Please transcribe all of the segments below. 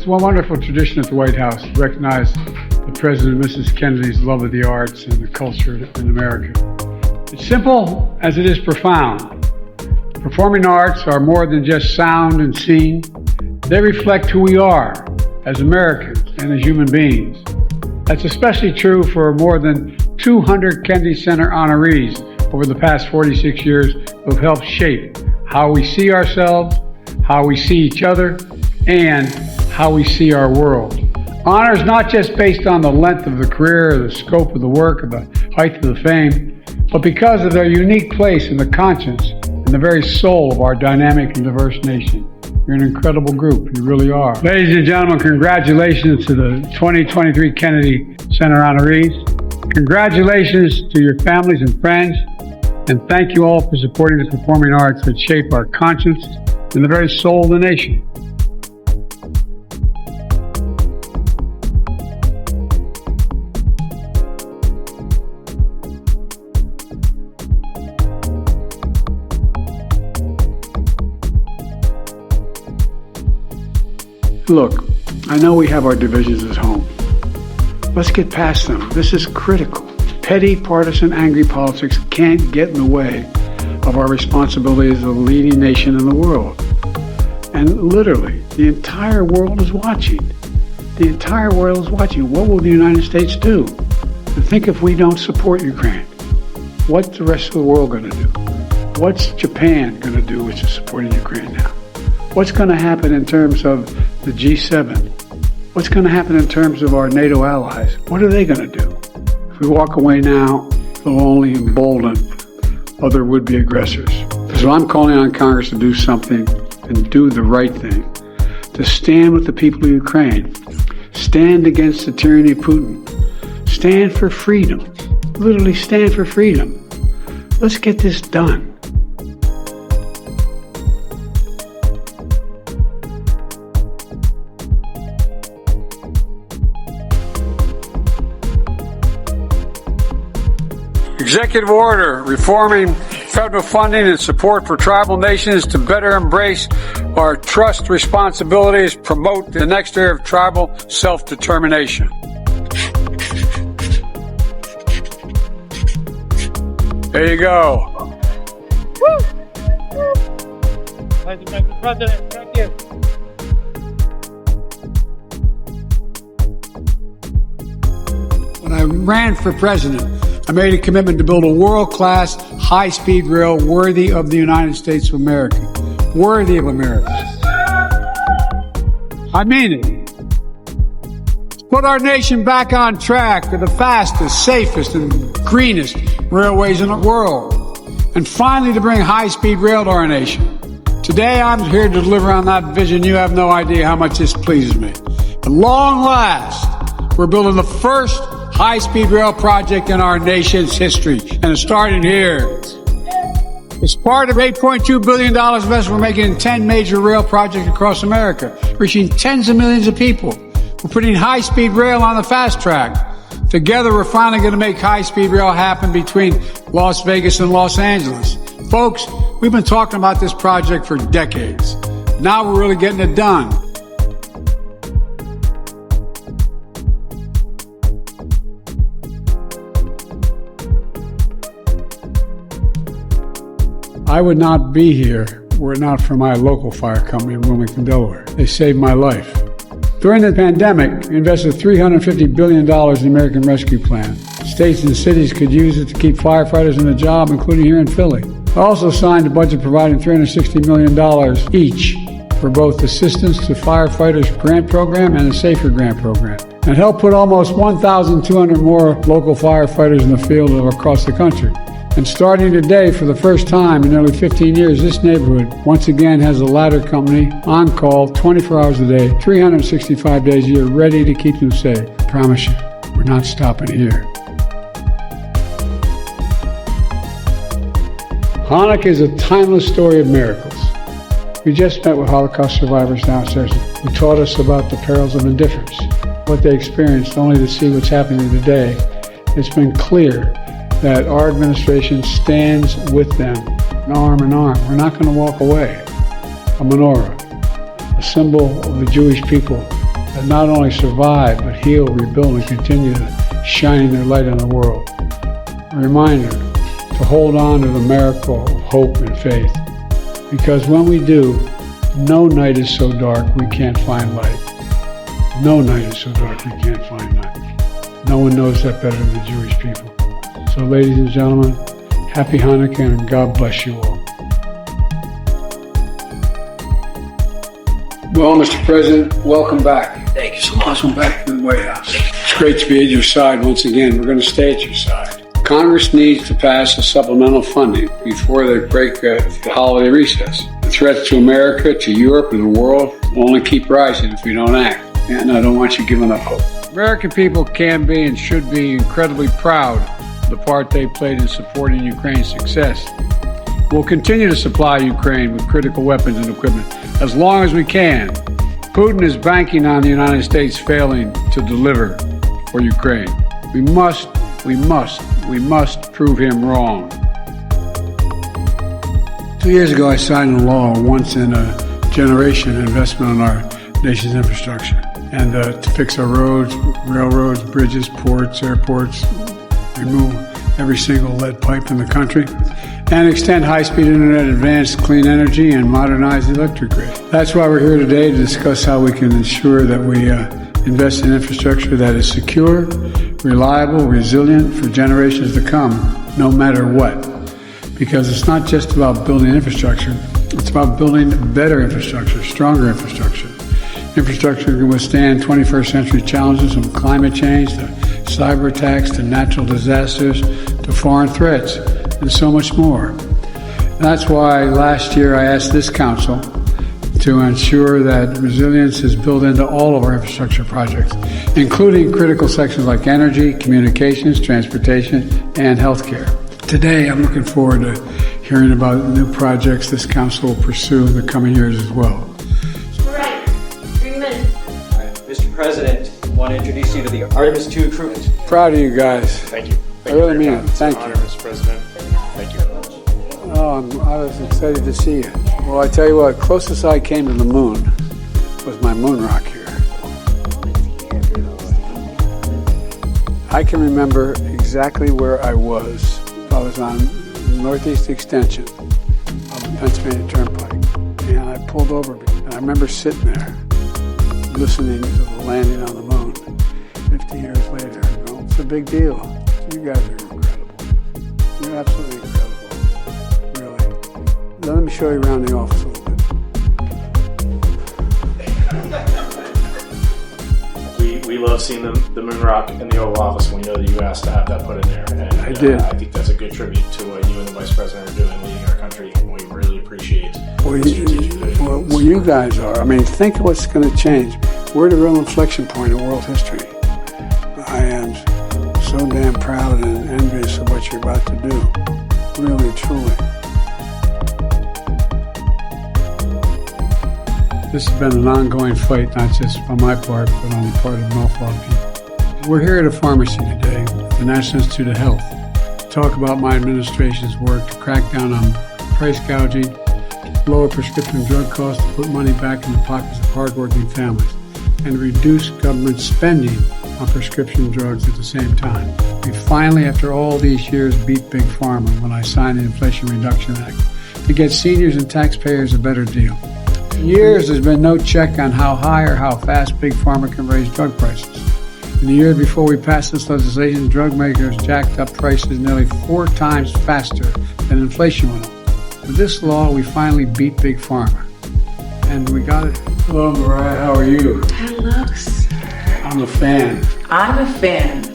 It's one wonderful tradition at the White House to recognize the President and Mrs. Kennedy's love of the arts and the culture in America. It's simple as it is profound. Performing arts are more than just sound and scene. They reflect who we are as Americans and as human beings. That's especially true for more than 200 Kennedy Center honorees over the past 46 years who have helped shape how we see ourselves, how we see each other, and how we see our world. Honor is not just based on the length of the career, or the scope of the work, or the height of the fame, but because of their unique place in the conscience and the very soul of our dynamic and diverse nation. You're an incredible group, you really are. Ladies and gentlemen, congratulations to the 2023 Kennedy Center honorees. Congratulations to your families and friends, and thank you all for supporting the performing arts that shape our conscience and the very soul of the nation. Look, I know we have our divisions at home. Let's get past them. This is critical. Petty, partisan, angry politics can't get in the way of our responsibility as a leading nation in the world. And literally, the entire world is watching. The entire world is watching. What will the United States do? And think if we don't support Ukraine. What's the rest of the world going to do? What's Japan going to do, which is supporting Ukraine now? What's going to happen in terms of the G7? What's going to happen in terms of our NATO allies? What are they going to do? If we walk away now, it'll only embolden other would-be aggressors. So I'm calling on Congress to do something and do the right thing. To stand with the people of Ukraine. Stand against the tyranny of Putin. Stand for freedom. Literally stand for freedom. Let's get this done. Executive order reforming federal funding and support for tribal nations to better embrace our trust responsibilities, promote the next era of tribal self-determination. There you go. Woo! Thank you, Mr. President. Thank you. When I ran for president, I made a commitment to build a world-class, high-speed rail worthy of the United States of America. Worthy of America. I mean it. Put our nation back on track to the fastest, safest, and greenest railways in the world. And finally, to bring high-speed rail to our nation. Today, I'm here to deliver on that vision. You have no idea how much this pleases me. At long last, we're building the first high-speed rail project in our nation's history, and it's starting here. It's part of $8.2 billion investment we're making in 10 major rail projects across America, reaching tens of millions of people. We're putting high-speed rail on the fast track. Together, we're finally going to make high-speed rail happen between Las Vegas and Los Angeles. Folks, we've been talking about this project for decades. Now we're really getting it done. I would not be here were it not for my local fire company in Wilmington, Delaware. They saved my life. During the pandemic, we invested $350 billion in the American Rescue Plan. States and cities could use it to keep firefighters in a job, including here in Philly. I also signed a budget providing $360 million each for both Assistance to Firefighters Grant Program and the Safer Grant Program, and helped put almost 1,200 more local firefighters in the field across the country. And starting today, for the first time in nearly 15 years, this neighborhood once again has a ladder company on call 24 hours a day, 365 days a year, ready to keep them safe. I promise you, we're not stopping here. Hanukkah is a timeless story of miracles. We just met with Holocaust survivors downstairs who taught us about the perils of indifference, what they experienced only to see what's happening today. It's been clear that our administration stands with them, arm in arm. We're not going to walk away. A menorah, a symbol of the Jewish people that not only survive, but heal, rebuild, and continue shining their light on the world. A reminder to hold on to the miracle of hope and faith. Because when we do, no night is so dark we can't find light. No night is so dark we can't find light. No one knows that better than the Jewish people. So ladies and gentlemen, happy Hanukkah and God bless you all. Well, Mr. President, welcome back. Thank you so much. Welcome back to the White House. It's great to be at your side once again. We're going to stay at your side. Congress needs to pass a supplemental funding before they break the holiday recess. The threats to America, to Europe, and the world will only keep rising if we don't act. And I don't want you giving up hope. American people can be and should be incredibly proud of the part they played in supporting Ukraine's success. We'll continue to supply Ukraine with critical weapons and equipment as long as we can. Putin is banking on the United States failing to deliver for Ukraine. We must prove him wrong. 2 years ago, I signed a law, once in a generation investment in our nation's infrastructure, and to fix our roads, railroads, bridges, ports, airports, remove every single lead pipe in the country, and extend high-speed internet, advance clean energy, and modernize the electric grid. That's why we're here today to discuss how we can ensure that we invest in infrastructure that is secure, reliable, resilient for generations to come, no matter what. Because it's not just about building infrastructure, it's about building better infrastructure, stronger infrastructure. Infrastructure can withstand 21st century challenges from climate change to cyber attacks to natural disasters to foreign threats and so much more. That's why last year I asked this council to ensure that resilience is built into all of our infrastructure projects, including critical sections like energy, communications, transportation, and healthcare. Today, I'm looking forward to hearing about new projects this council will pursue in the coming years as well. All right, 3 minutes. All right, Mr. President, I want to introduce you to the Artemis II crew. Proud of you guys. Thank you. I really mean it. Thank you. Mr. President. Thank you. Oh, I was excited to see you. Well, I tell you what, closest I came to the moon was my moon rock here. I can remember exactly where I was. I was on the Northeast Extension of the Pennsylvania Turnpike, and I pulled over, and I remember sitting there listening to the landing on the moon 50 years later. You know, it's a big deal. You guys are incredible. You're absolutely incredible. Really. Let me show you around the office a little bit. We love seeing the moon rock in the Oval Office, and we know that you asked to have that put in there. And I did. I think that's a good tribute to what you and the Vice President are doing, leading our country, and we really appreciate Well, you guys are. I mean, think of what's going to change. We're at a real inflection point in world history. I am so damn proud and envious of what you're about to do. Really, truly. This has been an ongoing fight, not just on my part, but on the part of an awful lot of people. We're here at a pharmacy today, the National Institute of Health, to talk about my administration's work to crack down on price gouging, lower prescription drug costs, to put money back in the pockets of hardworking families, and reduce government spending on prescription drugs at the same time. We finally, after all these years, beat Big Pharma when I signed the Inflation Reduction Act to get seniors and taxpayers a better deal. For years, there's been no check on how high or how fast Big Pharma can raise drug prices. In the year before we passed this legislation, drug makers jacked up prices nearly 4 times faster than inflation went up. With this law, we finally beat Big Pharma. And we got it. Hello, Mariah. How are you? Hello, sir. I'm a fan. I'm a fan.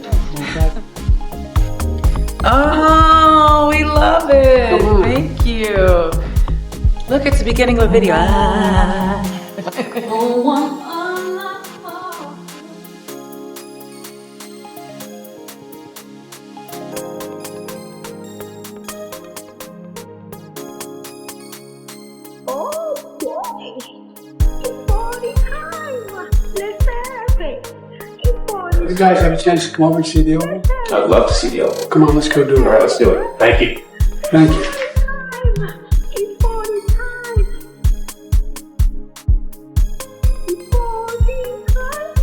Oh, we love it. Come on. Thank you. Look, it's the beginning of a video. Oh boy, it's party time. Let's have it. It's party You guys have a chance to come over and see the oval? I'd love to see the Oval. Come on, let's go do it. All right, let's do it. Thank you. Thank you. time. It's party time. It's party time.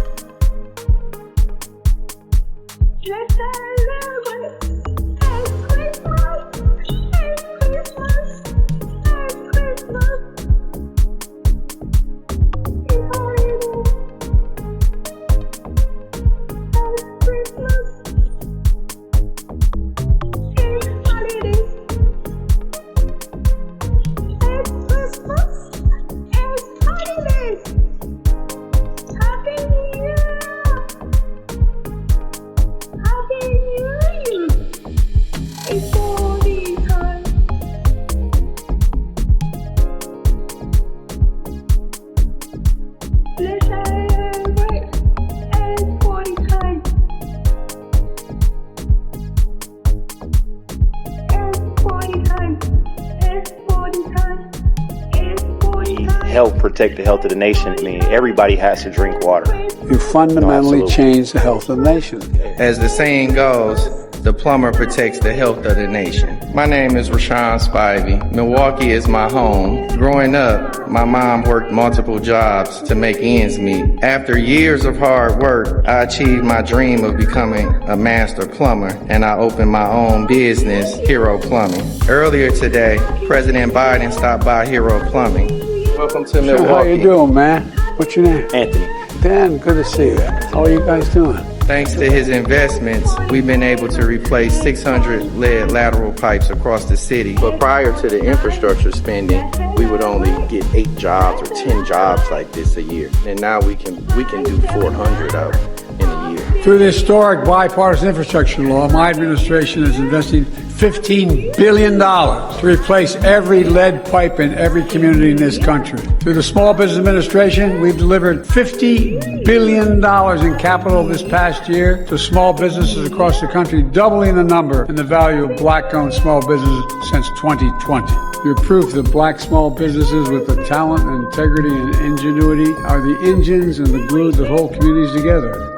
protect the health of the nation, I mean, everybody has to drink water. You fundamentally change the health of the nation. As the saying goes, the plumber protects the health of the nation. My name is Rashawn Spivey. Milwaukee is my home. Growing up, my mom worked multiple jobs to make ends meet. After years of hard work, I achieved my dream of becoming a master plumber, and I opened my own business, Hero Plumbing. Earlier today, President Biden stopped by Hero Plumbing. Welcome to Milwaukee. How you doing, man? What's your name? Anthony. Dan, good to see you. How are you guys doing? Thanks to his investments, we've been able to replace 600 lead lateral pipes across the city. But prior to the infrastructure spending, we would only get 8 jobs or 10 jobs like this a year. And now we can do 400 of them in a year. Through the historic bipartisan infrastructure law, my administration is investing $15 billion to replace every lead pipe in every community in this country. Through the Small Business Administration, we've delivered $50 billion in capital this past year to small businesses across the country, doubling the number and the value of black-owned small businesses since 2020. Your proof that black small businesses with the talent, integrity, and ingenuity are the engines and the glue that hold communities together.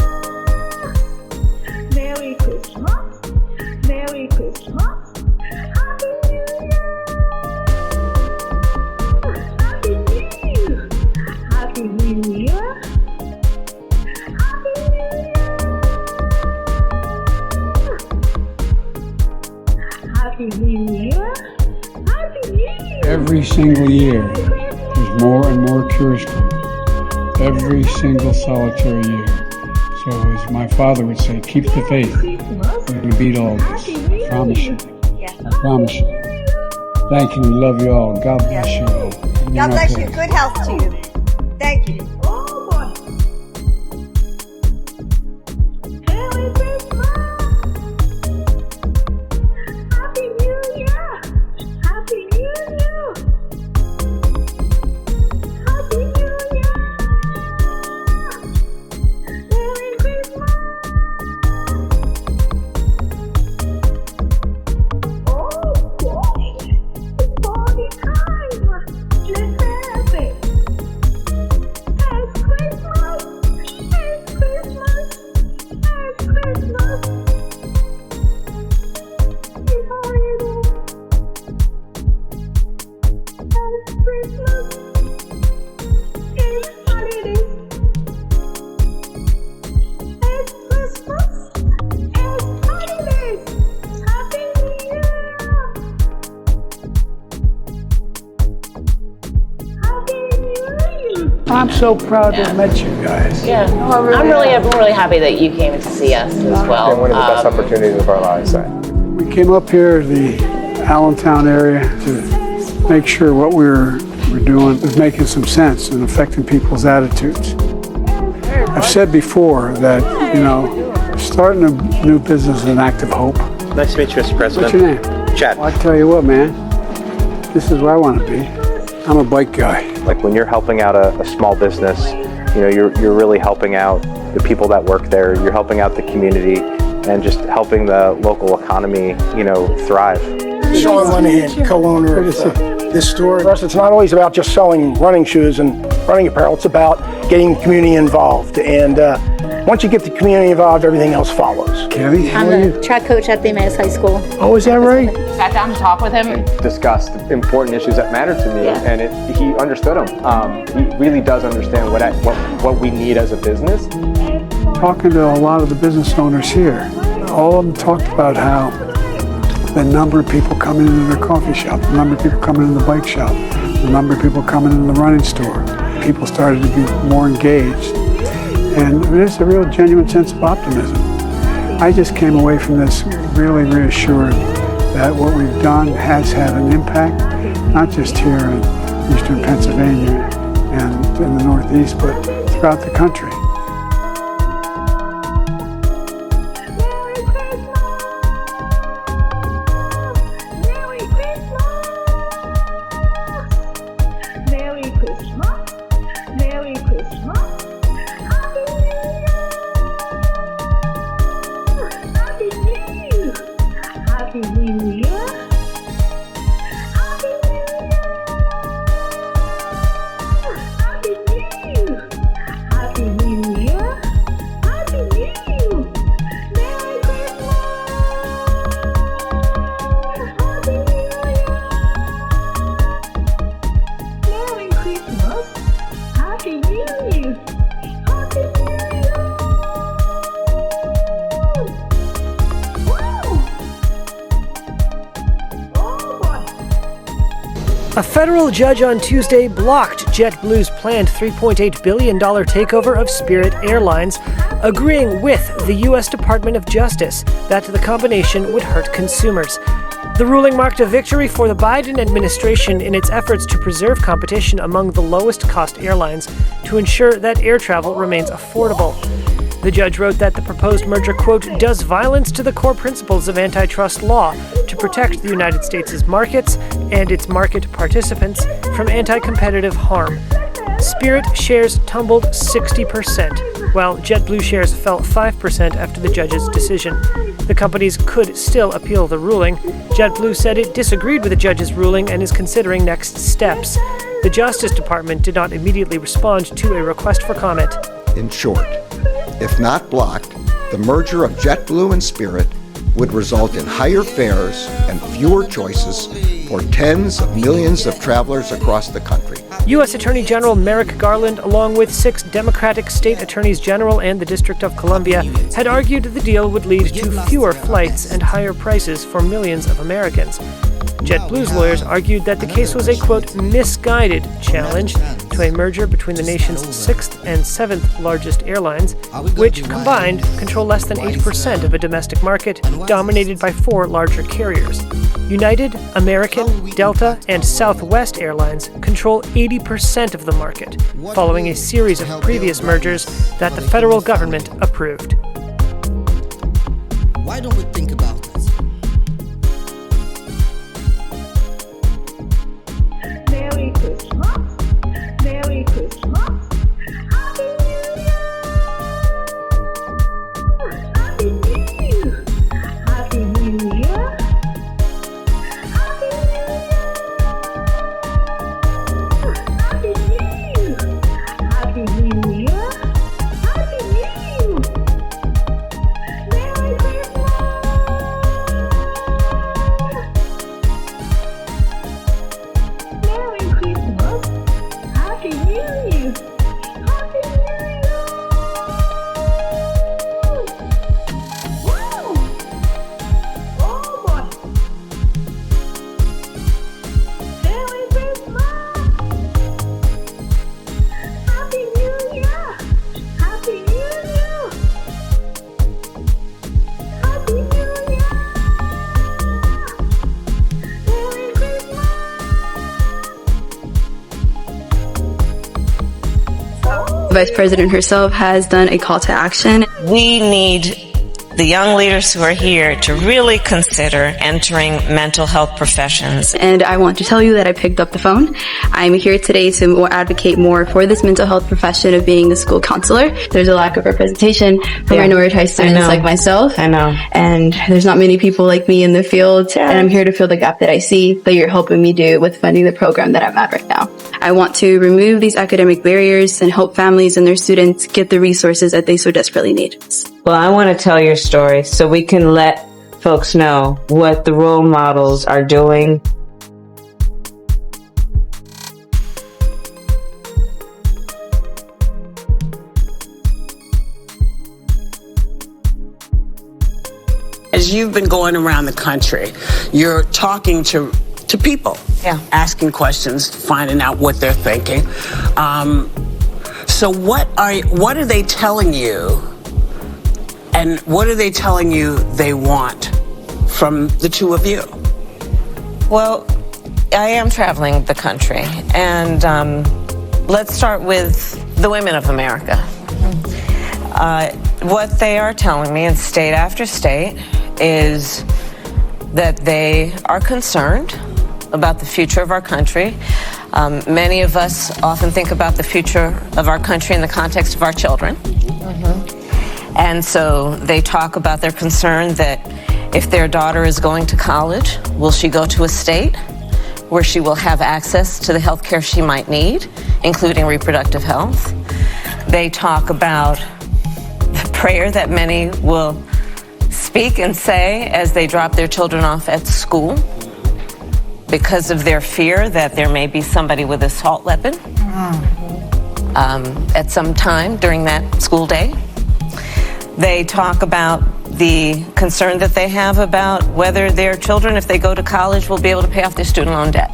Merry Christmas. Merry Christmas. Happy New Year. Happy New Year. Happy New Year. Happy New Year. Happy New Year. Every single year, there's more and more cures coming. Every single solitary year. So as my father would say, keep the faith. We can beat all this. I promise you. I promise you. Thank you. We love you all. God bless you all. God bless you. Good health to you. Thank you. Oh boy. Merry Christmas. Happy New Year. Happy New Year. Happy New Year. Merry Christmas. Oh boy. It's party time. Let's have it. It's Christmas. It's Christmas. It's Christmas. It's holiday. It's Christmas. It's holiday. It's Christmas. It's holiday. Happy New Year. Happy New Year. I'm so proud to have met you guys. Yeah, I'm really happy that you came to see us as well. One of the best opportunities of our lives. We came up here to the Allentown area to make sure what we're doing was making some sense and affecting people's attitudes. I've said before that, starting a new business is an act of hope. Nice to meet you, Mr. President. What's your name? Chad. Well, I tell you what, man, this is where I want to be. I'm a bike guy. Like when you're helping out a small business, you're really helping out the people that work there. You're helping out the community and just helping the local economy, thrive. Sean Lenahan, co-owner of this store. For us, it's not always about just selling running shoes and running apparel. It's about getting the community involved. And once you get the community involved, everything else follows. Kelly, how I'm are you? the track coach at BEBE High School. Oh, is that right? Sat down to talk with him. Discussed important issues that matter to me, and he understood them. He really does understand what we need as a business. Talking to a lot of the business owners here, all of them talked about how the number of people coming into their coffee shop, the number of people coming into the bike shop, the number of people coming into the running store. People started to be more engaged. And there's a real genuine sense of optimism. I just came away from this really reassured that what we've done has had an impact, not just here in eastern Pennsylvania and in the Northeast, but throughout the country. Merry Christmas. Merry Christmas. Happy New Year. Happy New Year. Happy New Year. New Year! Happy New Year! Wow! Oh boy! A federal judge on Tuesday blocked JetBlue's planned $3.8 billion takeover of Spirit Airlines, agreeing with the U.S. Department of Justice that the combination would hurt consumers. The ruling marked a victory for the Biden administration in its efforts to preserve competition among the lowest-cost airlines to ensure that air travel remains affordable. The judge wrote that the proposed merger, quote, does violence to the core principles of antitrust law to protect the United States' markets and its market participants from anti-competitive harm. Spirit shares tumbled 60%, while JetBlue shares fell 5% after the judge's decision. The companies could still appeal the ruling. JetBlue said it disagreed with the judge's ruling and is considering next steps. The Justice Department did not immediately respond to a request for comment. In short, if not blocked, the merger of JetBlue and Spirit would result in higher fares and fewer choices for tens of millions of travelers across the country. U.S. Attorney General Merrick Garland, along with 6 Democratic state attorneys general and the District of Columbia, had argued the deal would lead to fewer flights and higher prices for millions of Americans. JetBlue's lawyers argued that the case was a, quote, misguided challenge to a merger between the nation's 6th and 7th largest airlines, which combined control less than 8% of a domestic market dominated by 4 larger carriers. United, American, Delta, and Southwest Airlines control 80% of the market, following a series of previous mergers that the federal government approved. Why don't we think about this? Merry Christmas! Merry Christmas! Happy New Year! Happy New Year! Happy New Year! Happy New Year! Happy New Year! Happy New Year! Merry Christmas! Merry Christmas! Happy New Year! Happy New Year! Wow! Oh boy! Merry Christmas! Happy New Year! Happy New Year! Happy New Year! Merry Christmas! The Vice President herself has done a call to action. We need the young leaders who are here to really consider entering mental health professions. And I want to tell you that I picked up the phone. I'm here today to advocate more for this mental health profession of being a school counselor. There's a lack of representation for minoritized students like myself. I know. And there's not many people like me in the field. And I'm here to fill the gap that I see that you're helping me do with funding the program that I'm at right now. I want to remove these academic barriers and help families and their students get the resources that they so desperately need. Well, I want to tell your story so we can let folks know what the role models are doing. As you've been going around the country, you're talking to people, asking questions, finding out what they're thinking. So what are they telling you? And what are they telling you they want from the two of you? Well, I am traveling the country, and let's start with the women of America. What they are telling me in state after state is that they are concerned about the future of our country. Many of us often think about the future of our country in the context of our children. And so they talk about their concern that if their daughter is going to college, will she go to a state where she will have access to the health care she might need, including reproductive health. They talk about the prayer that many will speak and say as they drop their children off at school because of their fear that there may be somebody with an assault weapon. at some time during that school day. They talk about the concern that they have about whether their children, if they go to college, will be able to pay off their student loan debt.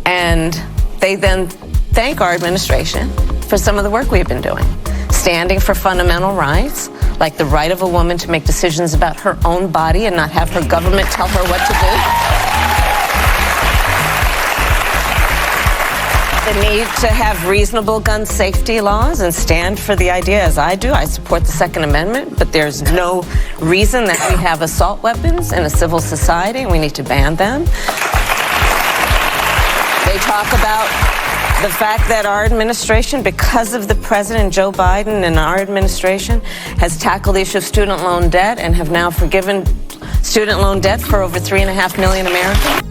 And they then thank our administration for some of the work we've been doing, standing for fundamental rights, like the right of a woman to make decisions about her own body and not have her government tell her what to do. The need to have reasonable gun safety laws and stand for the idea, as I do. I support the Second Amendment, but there's no reason that we have assault weapons in a civil society, and we need to ban them. They talk about the fact that our administration, because of the President Joe Biden and our administration, has tackled the issue of student loan debt and have now forgiven student loan debt for over 3.5 million Americans.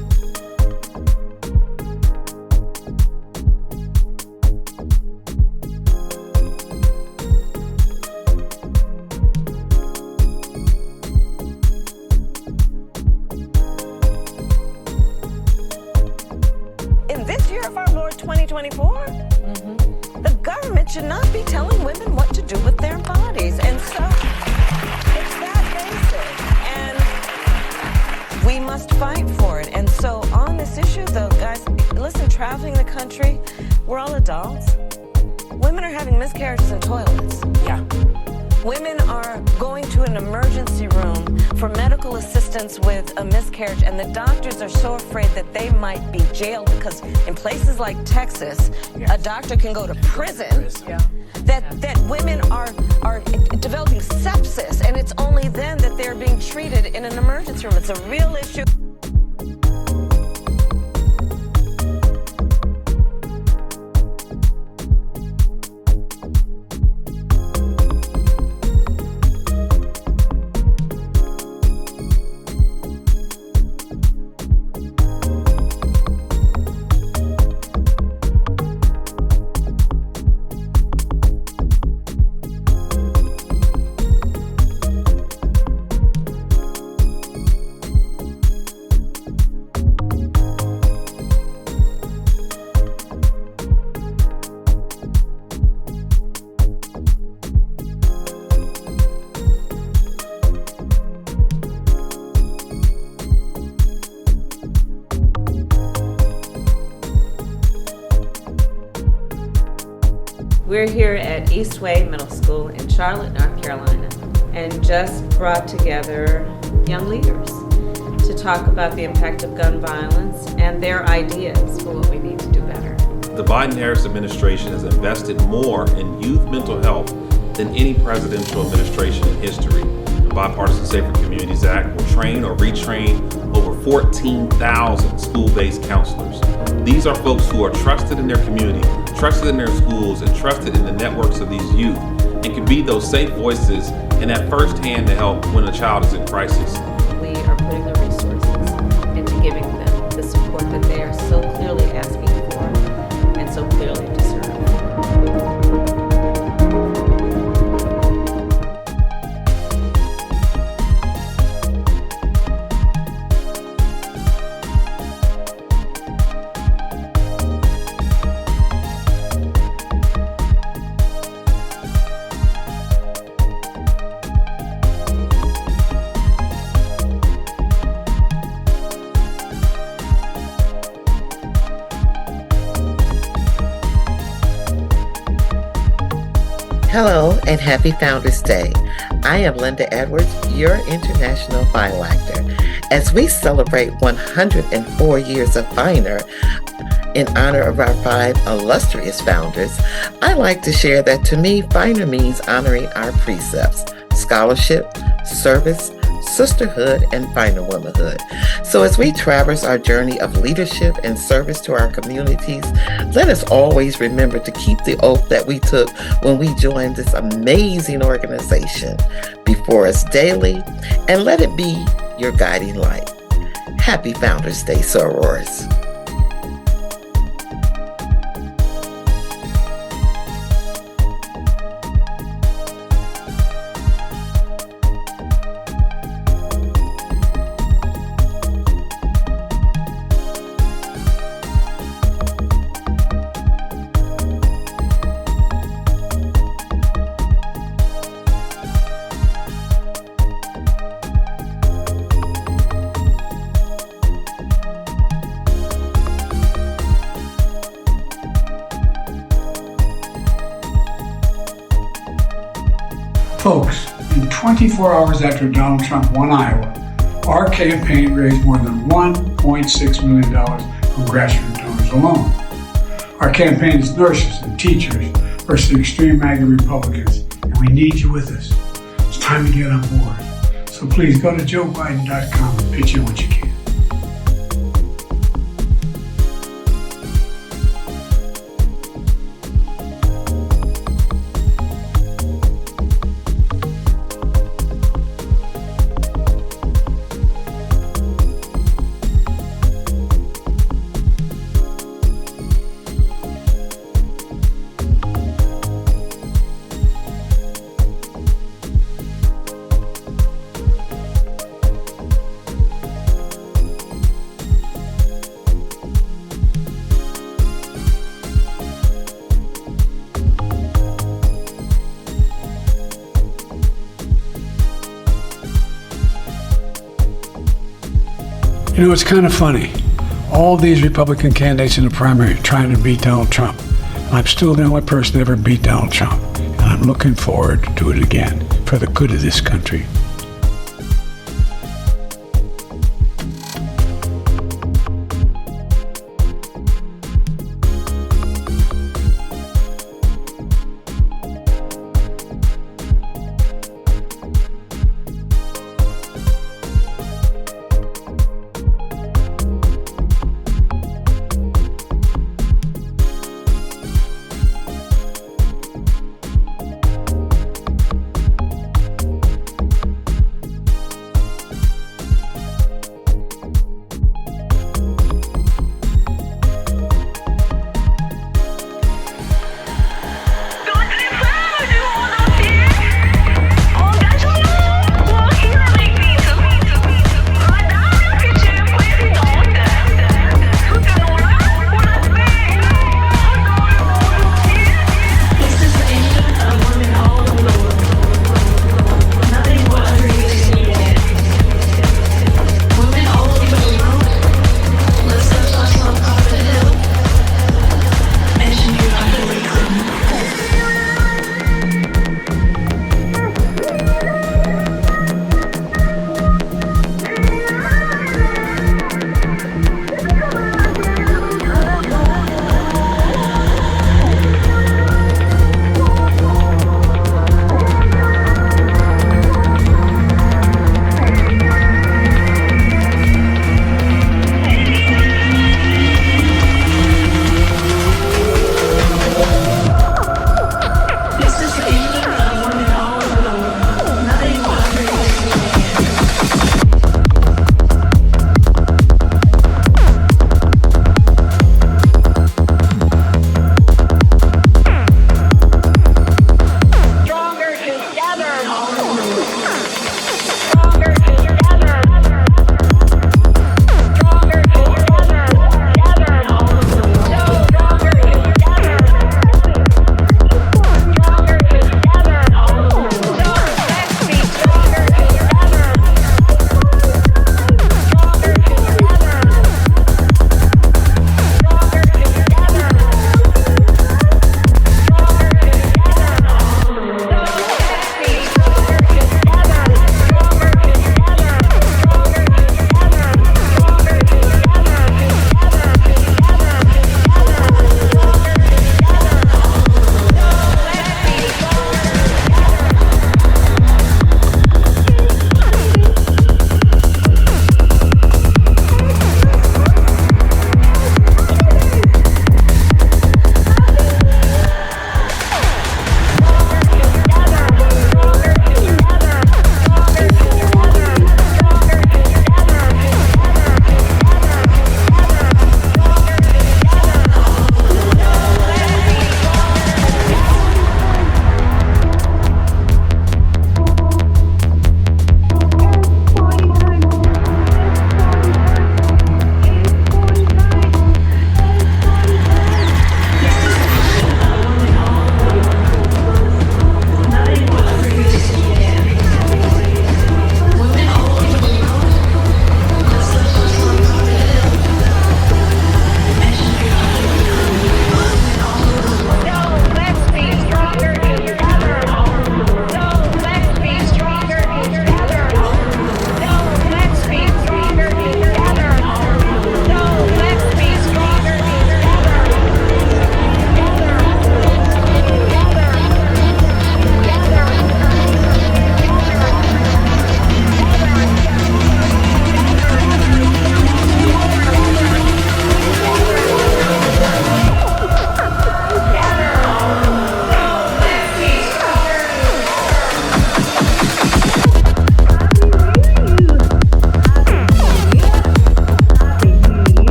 In this year of our Lord 2024, the government should not be telling women what to do with their bodies. And so it's that basic. And we must fight for it. And so on this issue, though, guys, listen, traveling the country, we're all adults. Women are having miscarriages in toilets. Yeah. Women are going to an emergency room for medical assistance with a miscarriage, and the doctors are so afraid that they might be jailed because in places like Texas, a doctor can go to prison. That women are developing sepsis, and it's only then that they're being treated in an emergency room. It's a real issue. We're here at Eastway Middle School in Charlotte, North Carolina, and just brought together young leaders to talk about the impact of gun violence and their ideas for what we need to do better. The Biden-Harris administration has invested more in youth mental health than any presidential administration in history. The Bipartisan Safer Communities Act will train or retrain over 14,000 school-based counselors. These are folks who are trusted in their community, trusted in their schools, and trusted in the networks of these youth, and can be those safe voices and that first hand to help when a child is in crisis. We are putting the resources into giving them the support that they are so clearly asking for and so clearly deserve. Hello and happy Founders Day. I am Linda Edwards, your international bioactor. As we celebrate 104 years of Finer in honor of our 5 illustrious founders, I like to share that to me, Finer means honoring our precepts, scholarship, service, sisterhood, and Finer womanhood. So as we traverse our journey of leadership and service to our communities, let us always remember to keep the oath that we took when we joined this amazing organization before us daily, and let it be your guiding light. Happy Founders Day, sorors. Folks, in 24 hours after Donald Trump won Iowa, our campaign raised more than $1.6 million from grassroots donors alone. Our campaign is nurses and teachers versus extreme MAGA Republicans, and we need you with us. It's time to get on board. So please go to joebiden.com and pitch in what you can. You know, it's kind of funny. All these Republican candidates in the primary trying to beat Donald Trump. And I'm still the only person to ever beat Donald Trump. And I'm looking forward to it again for the good of this country.